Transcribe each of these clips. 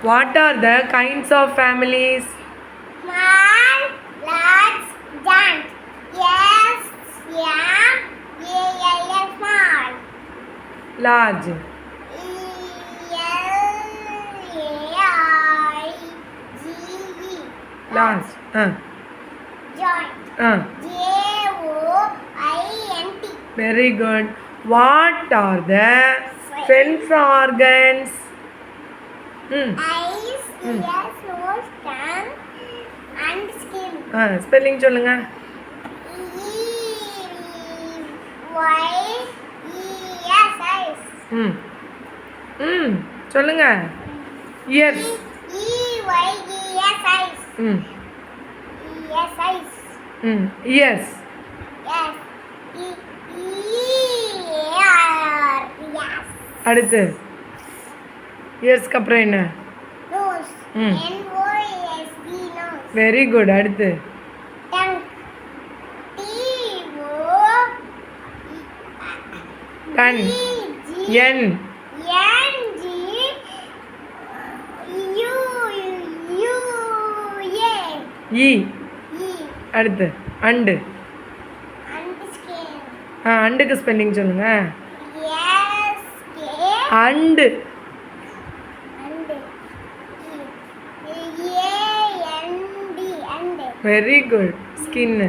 What are the kinds of families? Small, large, giant. Yes, yeah, yeah, small. Large. L-A-I-G-E. Large. Joint. J-O-I-N-T. Very good. What are the sense organs? Eyes, ears, nose, tongue, and skin. Spelling சொல்லுங்க. E-Y-E-S, eyes. சொல்லுங்க. Years. E-Y-E-S, eyes. E-S, eyes. Years. Yes. E-E-R, yes. அடுத்து இயர்ஸ்க்கு அப்புறம் என்ன? Nose. N-O-S-E, nose. Very good. அடுத்து Tongue. T-O. Ton. என். N-G. U-U-A. இ. E. அடுத்து and. And skin. அண்டுக்கு spelling சொல்லுங்க. S-K. And. And A-N-D. And very good. Skin.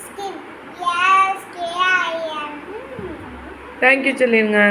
skin. S-K-I-N. Thank you சொல்லிடுங்க.